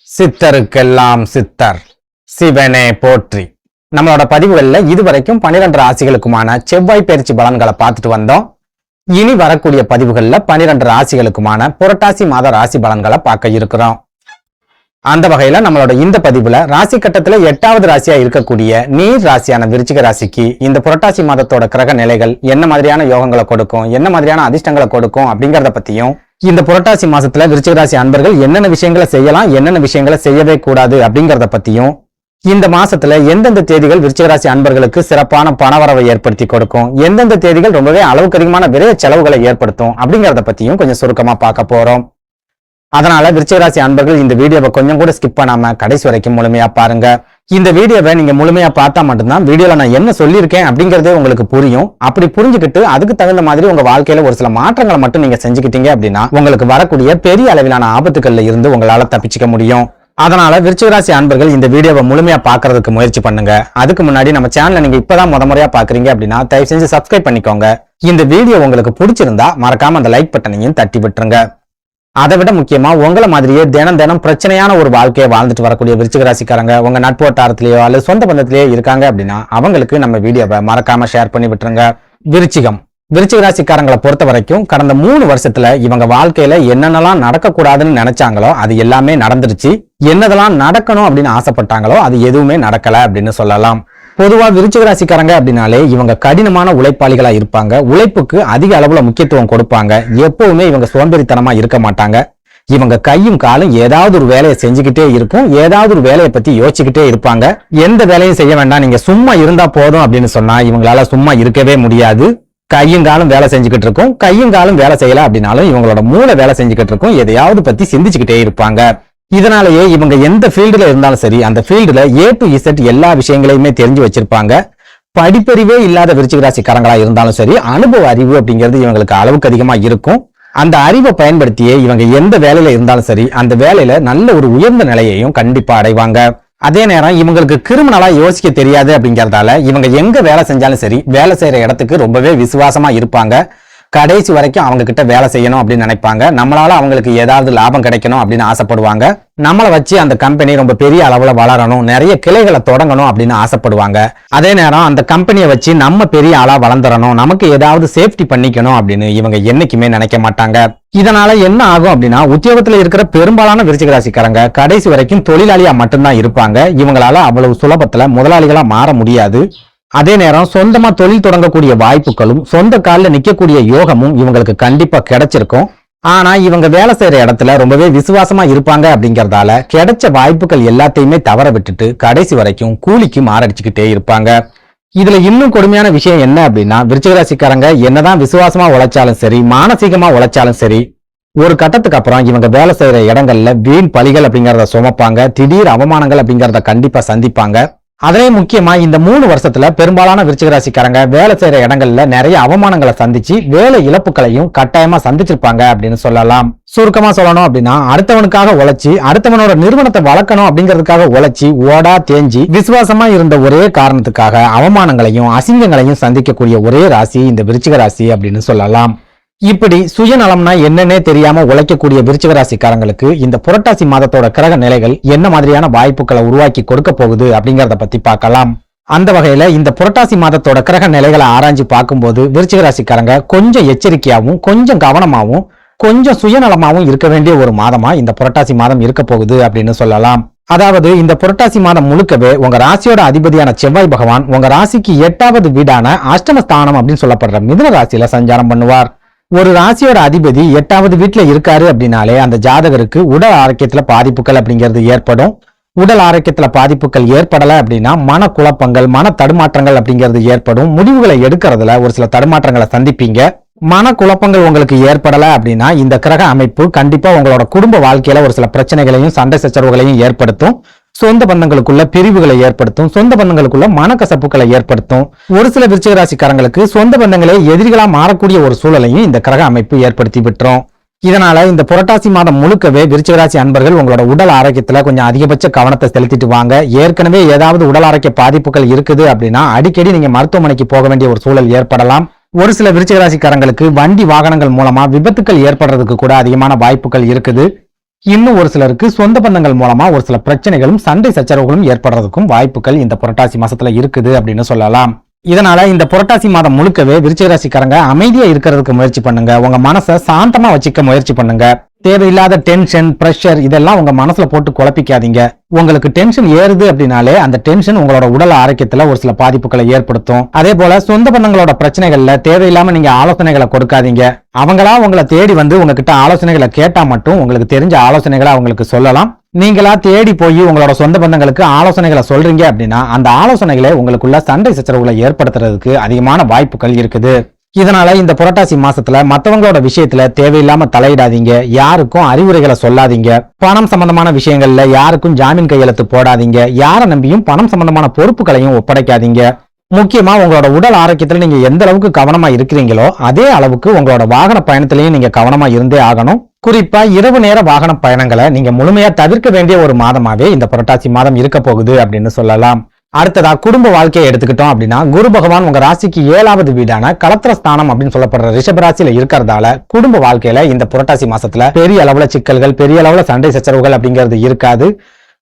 சித்தருக்கெல்லாம் சித்தர் சிவனே போற்றி. நம்மளோட பதிவுகளில் இதுவரைக்கும் 12 ராசிகளுக்குமான செவ்வாய் பயிற்சி பலன்களை பார்த்துட்டு வந்தோம். இனி வரக்கூடிய பதிவுகளில் 12 ராசிகளுக்குமான புரட்டாசி மாத ராசி பலன்களை பார்க்க இருக்கிறோம். அந்த வகையில நம்மளோட இந்த பதிவுல ராசி கட்டத்துல 8வது ராசியா இருக்கக்கூடிய நீர் ராசியான விருச்சிக ராசிக்கு இந்த புரட்டாசி மாதத்தோட கிரக நிலைகள் என்ன மாதிரியான யோகங்களை கொடுக்கும், என்ன மாதிரியான அதிர்ஷ்டங்களை கொடுக்கும் அப்படிங்கறத பத்தியும், இந்த புரட்டாசி மாசத்துல விருச்சிக ராசி அன்பர்கள் என்னென்ன விஷயங்களை செய்யலாம், என்னென்ன விஷயங்களை செய்யவே கூடாது அப்படிங்கறத பத்தியும், இந்த மாசத்துல எந்தெந்த தேதிகள் விருச்சிக ராசி அன்பர்களுக்கு சிறப்பான பணவரவை ஏற்படுத்தி கொடுக்கும், எந்தெந்த தேதிகள் ரொம்பவே அளவுக்கு அதிகமான விரைய செலவுகளை ஏற்படுத்தும் அப்படிங்கறத பத்தியும் கொஞ்சம் சுருக்கமா பார்க்க போறோம். அதனால விருச்சிக ராசி அன்பர்கள் இந்த வீடியோவை கொஞ்சம் கூட ஸ்கிப் பண்ணாம கடைசி வரைக்கும் முழுமையா பாருங்க. இந்த வீடியோவை நீங்க முழுமையா பார்த்தா மட்டும்தான் வீடியோல நான் என்ன சொல்லியிருக்கேன் அப்படிங்கறதே உங்களுக்கு புரியும். அப்படி புரிஞ்சுக்கிட்டு அதுக்கு தகுந்த மாதிரி உங்க வாழ்க்கையில ஒரு சில மாற்றங்களை மட்டும் நீங்க செஞ்சுக்கிட்டீங்க அப்படின்னா உங்களுக்கு வரக்கூடிய பெரிய அளவிலான ஆபத்துக்கள்ல இருந்து உங்களால தப்பிச்சுக்க முடியும். அதனால விருச்சிக ராசி அன்பர்கள் இந்த வீடியோவை முழுமையா பாக்குறதுக்கு முயற்சி பண்ணுங்க. அதுக்கு முன்னாடி நம்ம சேனலை நீங்க இப்பதான் முறையா பாக்குறீங்க அப்படின்னா தயவு செஞ்சு சப்ஸ்கிரைப் பண்ணிக்கோங்க. இந்த வீடியோ உங்களுக்கு பிடிச்சிருந்தா மறக்காம அந்த லைக் பட்டனையும் தட்டி விட்டுருங்க. அதை விட முக்கியமா உங்களை மாதிரியே தினம் பிரச்சனையான ஒரு வாழ்க்கையை வாழ்ந்துட்டு வரக்கூடிய விருச்சிக ராசிக்காரங்க உங்க நட்பு வட்டாரத்திலேயோ அல்லது சொந்த பந்தத்திலேயோ இருக்காங்க அப்படின்னா அவங்களுக்கு நம்ம வீடியோவை மறக்காம ஷேர் பண்ணி விட்டுருங்க. விருச்சிக ராசிக்காரங்களை பொறுத்த வரைக்கும் கடந்த 3 வருஷத்துல இவங்க வாழ்க்கையில என்னென்னலாம் நடக்கக்கூடாதுன்னு நினைச்சாங்களோ அது எல்லாமே நடந்துருச்சு. என்னதெல்லாம் நடக்கணும் அப்படின்னு ஆசைப்பட்டாங்களோ அது எதுவுமே நடக்கல அப்படின்னு சொல்லலாம். பொதுவா விருச்சிக ராசிக்காரங்க அப்படின்னாலே இவங்க கடினமான உழைப்பாளிகளா இருப்பாங்க. உழைப்புக்கு அதிக அளவுல முக்கியத்துவம் கொடுப்பாங்க. எப்பவுமே இவங்க சோம்பேறித்தனமா இருக்க மாட்டாங்க. இவங்க கையும் காலும் ஏதாவது ஒரு வேலையை செஞ்சுக்கிட்டே இருக்கும். ஏதாவது ஒரு வேலையை பத்தி யோசிச்சுக்கிட்டே இருப்பாங்க. எந்த வேலையும் செய்ய வேண்டாம், நீங்க சும்மா இருந்தா போதும் அப்படின்னு சொன்னா இவங்களால சும்மா இருக்கவே முடியாது. கையும் காலும் வேலை செஞ்சுக்கிட்டு இருக்கும். கையும் காலும் வேலை செய்யல அப்படின்னாலும் இவங்களோட மூளை வேலை செஞ்சுக்கிட்டு இருக்கும். எதையாவது பத்தி சிந்திச்சுக்கிட்டே இருப்பாங்க. இதனாலேயே இவங்க எந்த ஃபீல்டுல இருந்தாலும் சரி அந்த ஃபீல்டுல A to Z எல்லா விஷயங்களையுமே தெரிஞ்சு வச்சிருப்பாங்க. படிப்பறிவே இல்லாத விருச்சிக ராசிக்காரங்களா இருந்தாலும் சரி அனுபவ அறிவு அப்படிங்கிறது இவங்களுக்கு அளவுக்கு அதிகமா இருக்கும். அந்த அறிவை பயன்படுத்தியே இவங்க எந்த வேலையில இருந்தாலும் சரி அந்த வேலையில நல்ல ஒரு உயர்ந்த நிலையையும் கண்டிப்பா அடைவாங்க. அதே நேரம் இவங்களுக்கு கிரிமினலா யோசிக்க தெரியாது அப்படிங்கறதால இவங்க எங்க வேலை செஞ்சாலும் சரி வேலை செய்யற இடத்துக்கு ரொம்பவே விசுவாசமா இருப்பாங்க. கடைசி வரைக்கும் அவங்க கிட்ட வேலை செய்யணும் அப்படின்னு நினைப்பாங்க. நம்மளால அவங்களுக்கு ஏதாவது லாபம் கிடைக்கணும் அப்படின்னு ஆசைப்படுவாங்க. நம்மளை வச்சு அந்த கம்பெனி ரொம்ப பெரிய அளவுல வளரணும், நிறைய கிளைகளை தொடங்கணும் அப்படின்னு ஆசைப்படுவாங்க. அதே நேரம் அந்த கம்பெனியை வச்சு நம்ம பெரிய ஆளா வளர்ந்துடணும், நமக்கு ஏதாவது சேஃப்டி பண்ணிக்கணும் அப்படின்னு இவங்க என்னைக்குமே நினைக்க மாட்டாங்க. இதனால என்ன ஆகும் அப்படின்னா உத்தியோகத்துல இருக்கிற பெரும்பாலான விருச்சிக ராசிக்காரங்க கடைசி வரைக்கும் தொழிலாளியா மட்டும்தான் இருப்பாங்க. இவங்களால அவ்வளவு சுலபத்துல முதலாளிகளா மாற முடியாது. அதே நேரம் சொந்தமா தொழில் தொடங்கக்கூடிய வாய்ப்புகளும் சொந்த காலில் நிக்கக்கூடிய யோகமும் இவங்களுக்கு கண்டிப்பா கிடைச்சிருக்கும். ஆனா இவங்க வேலை செய்யற இடத்துல ரொம்பவே விசுவாசமா இருப்பாங்க அப்படிங்கறதால கிடைச்ச வாய்ப்புகள் எல்லாத்தையுமே தவற விட்டுட்டு கடைசி வரைக்கும் கூலிக்கு மாரடிச்சுக்கிட்டே இருப்பாங்க. இதுல இன்னும் கொடுமையான விஷயம் என்ன அப்படின்னா விருச்சிக ராசிக்காரங்க என்னதான் விசுவாசமா உழைச்சாலும் சரி மானசீகமா உழைச்சாலும் சரி ஒரு கட்டத்துக்கு அப்புறம் இவங்க வேலை செய்யற இடங்கள்ல வீண் பழிகள் அப்படிங்கறத சுமப்பாங்க. திடீர் அவமானங்கள் அப்படிங்கறத கண்டிப்பா சந்திப்பாங்க. அதே முக்கியமா இந்த 3 வருஷத்துல பெரும்பாலான விருச்சிக ராசிக்காரங்க வேலை செய்யற இடங்கள்ல நிறைய அவமானங்களை சந்திச்சு வேலை இழப்புகளையும் கட்டாயமா சந்திச்சிருப்பாங்க அப்படின்னு சொல்லலாம். சுருக்கமா சொல்லணும் அப்படின்னா அடுத்தவனுக்காக உழைச்சி அடுத்தவனோட நிறுவனத்தை வளர்க்கணும் அப்படிங்கிறதுக்காக உழைச்சி ஓடா தேஞ்சி விசுவாசமா இருந்த ஒரே காரணத்துக்காக அவமானங்களையும் அசிங்கங்களையும் சந்திக்கக்கூடிய ஒரே ராசி இந்த விருச்சிக ராசி அப்படின்னு சொல்லலாம். இப்படி சுயநலம்னா என்னன்னே தெரியாம உழைக்கக்கூடிய விருச்சிக ராசிக்காரங்களுக்கு இந்த புரட்டாசி மாதத்தோட கிரக நிலைகள் என்ன மாதிரியான வாய்ப்புகளை உருவாக்கி கொடுக்க போகுது அப்படிங்கறத பத்தி பார்க்கலாம். அந்த வகையில இந்த புரட்டாசி மாதத்தோட கிரக நிலைகளை ஆராய்ச்சி பார்க்கும்போது விருச்சிக ராசிக்காரங்க கொஞ்சம் எச்சரிக்கையாவும் கொஞ்சம் கவனமாவும் கொஞ்சம் சுயநலமாவும் இருக்க வேண்டிய ஒரு மாதமா இந்த புரட்டாசி மாதம் இருக்க போகுது அப்படின்னு சொல்லலாம். அதாவது இந்த புரட்டாசி மாதம் முழுக்கவே உங்க ராசியோட அதிபதியான செவ்வாய் பகவான் உங்க ராசிக்கு 8வது வீடான அஷ்டமஸ்தானம் அப்படின்னு சொல்லப்படுற மிதுன ராசியில சஞ்சாரம் பண்ணுவார். ஒரு ராசியோட அதிபதி 8வது வீட்டுல இருக்காரு அப்படின்னாலே அந்த ஜாதகருக்கு உடல் ஆரோக்கியத்துல பாதிப்புகள் அப்படிங்கிறது ஏற்படும். உடல் ஆரோக்கியத்துல பாதிப்புகள் ஏற்படல அப்படின்னா மன குழப்பங்கள் மன தடுமாற்றங்கள் அப்படிங்கிறது ஏற்படும். முடிவுகளை எடுக்கிறதுல ஒரு சில தடுமாற்றங்களை சந்திப்பீங்க. மன குழப்பங்கள் உங்களுக்கு ஏற்படல அப்படின்னா இந்த கிரக அமைப்பு கண்டிப்பா உங்களோட குடும்ப வாழ்க்கையில ஒரு சில பிரச்சனைகளையும் சண்டை சச்சரவுகளையும் ஏற்படுத்தும். சொந்த பந்தங்களுக்குள்ள பிரிவுகளை ஏற்படுத்தும். சொந்த பந்தங்களுக்குள்ள மனக்கசப்புகளை ஏற்படுத்தும். ஒரு சில விருச்சிக ராசிக்காரங்களுக்கு சொந்த பந்தங்களே எதிரிகளா மாறக்கூடிய ஒரு சூழலையும் இந்த கிரக அமைப்பு ஏற்படுத்தி விட்டுரும். இதனால இந்த புரட்டாசி மாதம் முழுக்கவே விருச்சிக ராசி அன்பர்கள் உங்களோட உடல் ஆரோக்கியத்துல கொஞ்சம் அதிகபட்ச கவனத்தை செலுத்திட்டு வாங்க. ஏற்கனவே ஏதாவது உடல் ஆரோக்கிய பாதிப்புகள் இருக்குது அப்படின்னா அடிக்கடி நீங்க மருத்துவமனைக்கு போக வேண்டிய ஒரு சூழல் ஏற்படலாம். ஒரு சில விருச்சிக ராசிக்காரங்களுக்கு வண்டி வாகனங்கள் மூலமா விபத்துக்கள் ஏற்படுறதுக்கு கூட அதிகமான வாய்ப்புகள் இருக்குது. இன்னும் ஒரு சிலருக்கு சொந்த பந்தங்கள் மூலமா ஒரு சில பிரச்சனைகளும் சண்டை சச்சரவுகளும் ஏற்படுறதுக்கும் வாய்ப்புகள் இந்த புரட்டாசி மாசத்துல இருக்குது அப்படின்னு சொல்லலாம். இதனால இந்த புரட்டாசி மாதம் முழுக்கவே விருச்சிக ராசிக்காரங்க அமைதியா இருக்கிறதுக்கு முயற்சி பண்ணுங்க. உங்க மனசை சாந்தமா வச்சுக்க முயற்சி பண்ணுங்க. தேவையில்லாத டென்ஷன், பிரஷர் இதெல்லாம் உங்க மனசுல போட்டு குழப்பிக்காதீங்க. உங்களுக்கு டென்ஷன் ஏறுது அப்படின்னாலே அந்த டென்ஷன் உங்களோட உடல் ஆரோக்கியத்துல ஒரு சில பாதிப்புகளை ஏற்படுத்தும். அதே போல சொந்த பந்தங்களோட பிரச்சனைகள்ல தேவையில்லாம நீங்க ஆலோசனைகளை கொடுக்காதீங்க. அவங்களா உங்களை தேடி வந்து உங்ககிட்ட ஆலோசனைகளை கேட்டா மட்டும் உங்களுக்கு தெரிஞ்ச ஆலோசனைகளை அவங்களுக்கு சொல்லலாம். நீங்களா தேடி போய் உங்களோட சொந்த பந்தங்களுக்கு ஆலோசனைகளை சொல்றீங்க அப்படின்னா அந்த ஆலோசனைகளை உங்களுக்குள்ள சண்டை சச்சரவுகளை ஏற்படுத்துறதுக்கு அதிகமான வாய்ப்புகள் இருக்குது. இதனால இந்த புரட்டாசி மாசத்துல மத்தவங்களோட விஷயத்துல தேவையில்லாம தலையிடாதீங்க. யாருக்கும் அறிவுரைகளை சொல்லாதீங்க. பணம் சம்பந்தமான விஷயங்கள்ல யாருக்கும் ஜாமீன் கையெழுத்து போடாதீங்க. யாரை நம்பியும் பணம் சம்பந்தமான பொறுப்புகளையும் ஒப்படைக்காதீங்க. முக்கியமா உங்களோட உடல் ஆரோக்கியத்துல நீங்க எந்த அளவுக்கு கவனமா இருக்கிறீங்களோ அதே அளவுக்கு உங்களோட வாகன பயணத்திலையும் நீங்க கவனமா இருந்தே ஆகணும். குறிப்பா இரவு நேர வாகன பயணங்களை நீங்க முழுமையா தவிர்க்க வேண்டிய ஒரு மாதமாவே இந்த புரட்டாசி மாதம் இருக்க போகுது அப்படின்னு சொல்லலாம். அடுத்ததா குடும்ப வாழ்க்கையை எடுத்துக்கிட்டோம் அப்படின்னா குரு பகவான் உங்க ராசிக்கு 7வது வீடான கலத்திரஸ்தானம் அப்படின்னு சொல்லப்படுற ரிஷப ராசியில இருக்கிறதால குடும்ப வாழ்க்கையில இந்த புரட்டாசி மாசத்துல பெரிய அளவுல சிக்கல்கள், பெரிய அளவுல சண்டை சச்சரவுகள் அப்படிங்கிறது இருக்காது.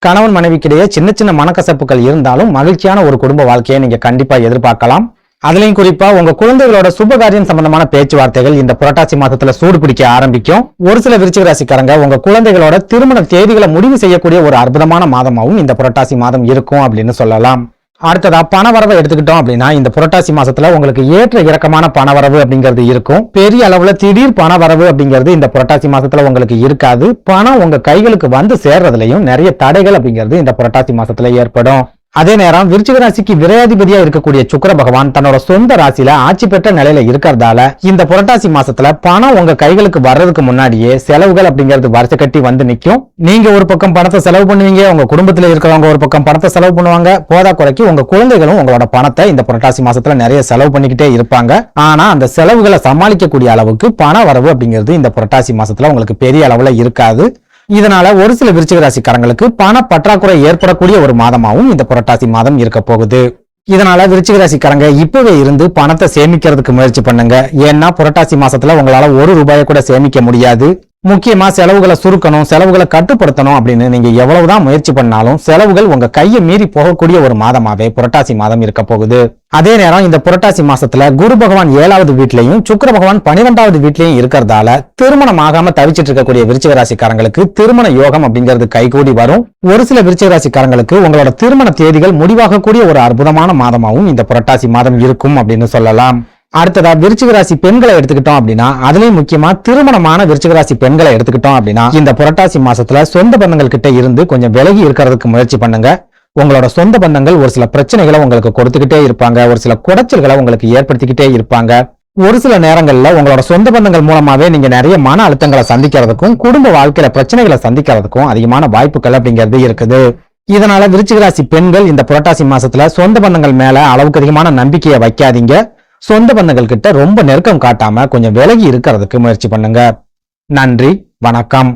கணவன் மனைவிக்கிடையே சின்ன சின்ன மனக்கசப்புகள் இருந்தாலும் மகிழ்ச்சியான ஒரு குடும்ப வாழ்க்கையை நீங்க கண்டிப்பா எதிர்பார்க்கலாம். அதுலயும் குறிப்பா உங்க குழந்தைகளோட சுபகாரியம் சம்பந்தமான பேச்சுவார்த்தைகள் இந்த புரட்டாசி மாதத்துல சூடு பிடிக்க ஆரம்பிக்கும். ஒரு சில விருச்சிக ராசிக்காரங்க உங்க குழந்தைகளோட திருமண தேதிகளை முடிவு செய்யக்கூடிய ஒரு அற்புதமான மாதமாகவும் இந்த புரட்டாசி மாதம் இருக்கும் அப்படின்னு சொல்லலாம். அடுத்ததா பணவரவை எடுத்துக்கிட்டோம் அப்படின்னா இந்த புரட்டாசி மாசத்துல உங்களுக்கு ஏற்ற இறக்கமான பணவரவு அப்படிங்கிறது இருக்கும். பெரிய அளவுல திடீர் பணவரவு அப்படிங்கிறது இந்த புரட்டாசி மாசத்துல உங்களுக்கு இருக்காது. பணம் உங்க கைகளுக்கு வந்து சேர்றதுலயும் நிறைய தடைகள் அப்படிங்கிறது இந்த புரட்டாசி மாசத்துல ஏற்படும். அதே நேரம் விருச்சிக ராசிக்கு விரையாதிபதியா இருக்கக்கூடிய சுக்கிர பகவான் தன்னோட சொந்த ராசியில ஆட்சி பெற்ற நிலையில இருக்கிறதால இந்த புரட்டாசி மாசத்துல பணம் உங்க கைகளுக்கு வர்றதுக்கு முன்னாடியே செலவுகள் அப்படிங்கிறது வரிசை கட்டி வந்து நிக்கும். நீங்க ஒரு பக்கம் பணத்தை செலவு பண்ணுவீங்க, உங்க குடும்பத்துல இருக்கிறவங்க ஒரு பக்கம் பணத்தை செலவு பண்ணுவாங்க. போதா குறைக்கு உங்க குழந்தைகளும் உங்களோட பணத்தை இந்த புரட்டாசி மாசத்துல நிறைய செலவு பண்ணிக்கிட்டே இருப்பாங்க. ஆனா அந்த செலவுகளை சமாளிக்கக்கூடிய அளவுக்கு பண வரவு அப்படிங்கிறது இந்த புரட்டாசி மாசத்துல உங்களுக்கு பெரிய அளவுல இருக்காது. இதனால ஒரு சில விருச்சிக ராசிக்காரங்களுக்கு பண பற்றாக்குறை ஏற்படக்கூடிய ஒரு மாதமாகவும் இந்த புரட்டாசி மாதம் இருக்க போகுது. இதனால விருச்சிக ராசிக்காரங்க இப்பவே இருந்து பணத்தை சேமிக்கிறதுக்கு முயற்சி பண்ணுங்க. ஏன்னா புரட்டாசி மாசத்துல உங்களால ₹1 கூட சேமிக்க முடியாது. முக்கியமா செலவுகளை சுருக்கணும், செலவுகளை கட்டுப்படுத்தணும் அப்படின்னு நீங்க எவ்வளவுதான் முயற்சி பண்ணாலும் செலவுகள் உங்க கையை மீறி போகக்கூடிய ஒரு மாதமாவே புரட்டாசி மாதம் இருக்க போகுது. அதே நேரம் இந்த புரட்டாசி மாசத்துல குரு பகவான் 7வது வீட்லயும் சுக்கிர பகவான் 12வது வீட்லயும் இருக்கிறதால திருமணம் ஆகாம தவிச்சிட்டு இருக்கக்கூடிய விருச்சிக ராசிக்காரங்களுக்கு திருமண யோகம் அப்படிங்கிறது கைகூடி வரும். ஒரு சில விருச்சிக ராசிக்காரங்களுக்கு உங்களோட திருமண தேதிகள் முடிவாகக்கூடிய ஒரு அற்புதமான மாதமாகவும் இந்த புரட்டாசி மாதம் இருக்கும் அப்படின்னு சொல்லலாம். அடுத்ததா விருச்சிக ராசி பெண்களை எடுத்துக்கிட்டோம் அப்படின்னா அதுலயும் முக்கியமா திருமணமான விருச்சிக ராசி பெண்களை எடுத்துக்கிட்டோம் அப்படின்னா இந்த புரட்டாசி மாசத்துல சொந்த பந்தங்கள் கிட்ட இருந்து கொஞ்சம் விலகி இருக்கிறதுக்கு முயற்சி பண்ணுங்க. உங்களோட சொந்த பந்தங்கள் ஒரு சில பிரச்சனைகளை உங்களுக்கு கொடுத்துக்கிட்டே இருப்பாங்க, ஒரு சில குடைச்சல்களை உங்களுக்கு ஏற்படுத்திக்கிட்டே இருப்பாங்க. ஒரு சில நேரங்கள்ல உங்களோட சொந்த பந்தங்கள் மூலமாவே நீங்க நிறைய மன அழுத்தங்களை சந்திக்கிறதுக்கும் குடும்ப வாழ்க்கையில பிரச்சனைகளை சந்திக்கிறதுக்கும் அதிகமான வாய்ப்புகள் அப்படிங்கிறது இருக்குது. இதனால விருச்சிக ராசி பெண்கள் இந்த புரட்டாசி மாசத்துல சொந்த பந்தங்கள் மேல அளவுக்கு அதிகமான நம்பிக்கையை வைக்காதீங்க. சொந்த பந்தங்கள் கிட்ட ரொம்ப நெருக்கம் காட்டாம கொஞ்சம் விலகி இருக்கிறதுக்கு முயற்சி பண்ணுங்க. நன்றி, வணக்கம்.